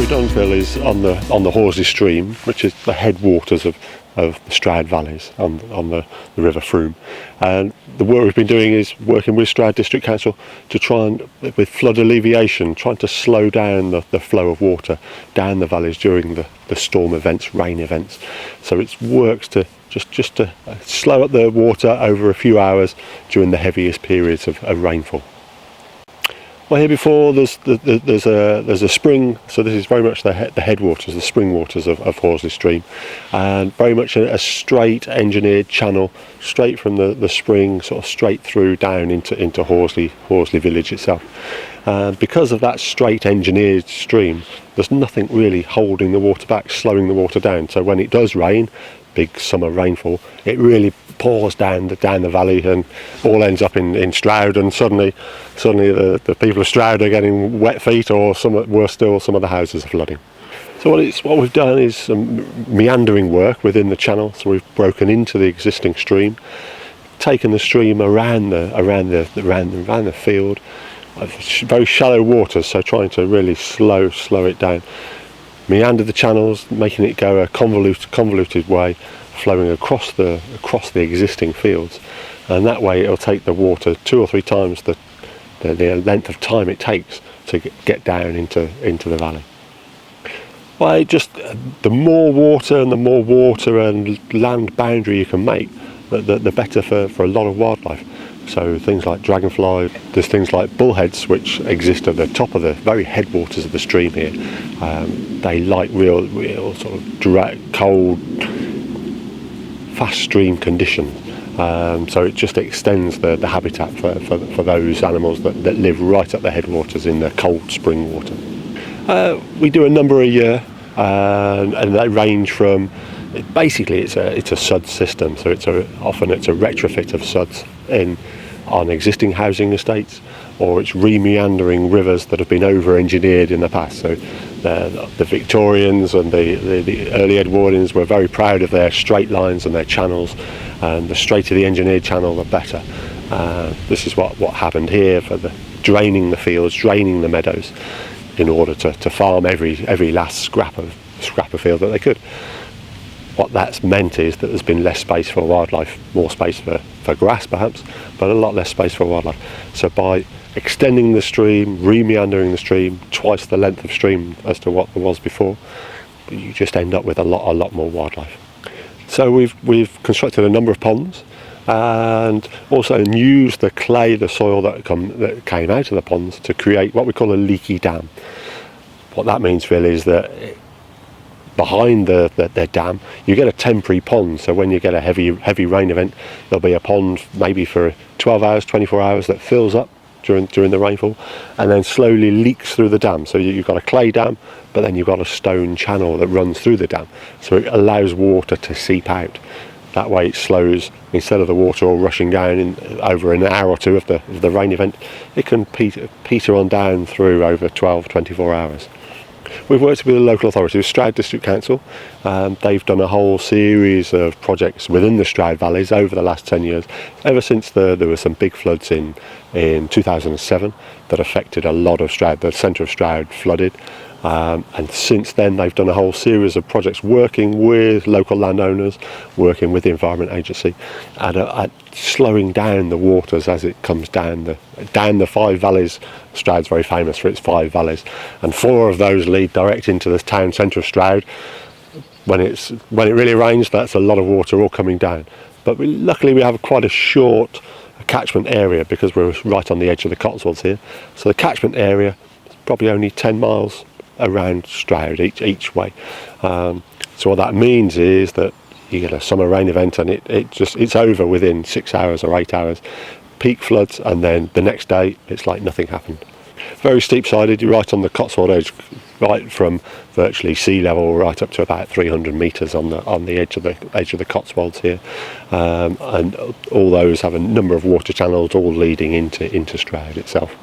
we've done, Phil, is on the Horsley stream, which is the headwaters of the Stroud valleys on the River Froome. And the work we've been doing is working with Stroud District Council to try and, with flood alleviation, trying to slow down the flow of water down the valleys during the storm events, rain events. So it works to just to slow up the water over a few hours during the heaviest periods of rainfall. Well, here before there's a spring, so this is very much the headwaters, the spring waters of Horsley stream, and very much a straight engineered channel, straight from the spring, sort of straight through down into Horsley village itself. Because of that straight engineered stream, there's nothing really holding the water back, slowing the water down. So when it does rain, big summer rainfall, it really pours down the valley and all ends up in Stroud, and suddenly the people of Stroud are getting wet feet, or worse still, some of the houses are flooding. So what we've done is some meandering work within the channel. So we've broken into the existing stream, taken the stream around the field, very shallow waters, so trying to really slow it down. Meander the channels, making it go a convoluted way, flowing across the existing fields, and that way it'll take the water 2 or 3 times the length of time it takes to get down into the valley. Well, the more water and land boundary you can make, the better for a lot of wildlife. So things like dragonfly, there's things like bullheads which exist at the top of the very headwaters of the stream here. They like real sort of cold, fast stream conditions. So it just extends the habitat for those animals that live right at the headwaters in the cold spring water. We do a number a year, and they range from, basically it's a sud system, so often it's a retrofit of suds on existing housing estates, or it's re-meandering rivers that have been over-engineered in the past. So the Victorians and the early Edwardians were very proud of their straight lines and their channels, and the straighter the engineered channel, the better. This is what happened here for draining the fields, draining the meadows, in order to farm every last scrap of field that they could. What that's meant is that there's been less space for wildlife, more space for grass perhaps, but a lot less space for wildlife. So by extending the stream, re-meandering the stream, twice the length of stream as to what there was before, you just end up with a lot more wildlife. So we've constructed a number of ponds, and also used the clay, the soil that came out of the ponds, to create what we call a leaky dam. What that means, Phil, is that behind the dam you get a temporary pond. So when you get a heavy rain event, there'll be a pond maybe for 12 hours, 24 hours that fills up during the rainfall, and then slowly leaks through the dam. So you've got a clay dam, but then you've got a stone channel that runs through the dam, so it allows water to seep out. That way it slows, instead of the water all rushing down over an hour or two of the rain event, it can peter on down through over 12-24 hours. We've worked with the local authorities, Stroud District Council. They've done a whole series of projects within the Stroud valleys over the last 10 years, ever since there were some big floods in 2007 that affected a lot of Stroud. The centre of Stroud flooded, and since then they've done a whole series of projects working with local landowners, working with the Environment Agency, at slowing down the waters as it comes down the 5 valleys. Stroud's very famous for its 5 valleys, and 4 of those lead direct into the town centre of Stroud. When it really rains, that's a lot of water all coming down. But luckily we have quite a short catchment area, because we're right on the edge of the Cotswolds here. So the catchment area is probably only 10 miles around Stroud each way. So what that means is that you get a summer rain event and it's over within 6 hours or 8 hours. Peak floods, and then the next day it's like nothing happened. Very steep sided, you're right on the Cotswold edge, right from virtually sea level right up to about 300 metres on the edge of the Cotswolds here, and all those have a number of water channels all leading into Stroud itself.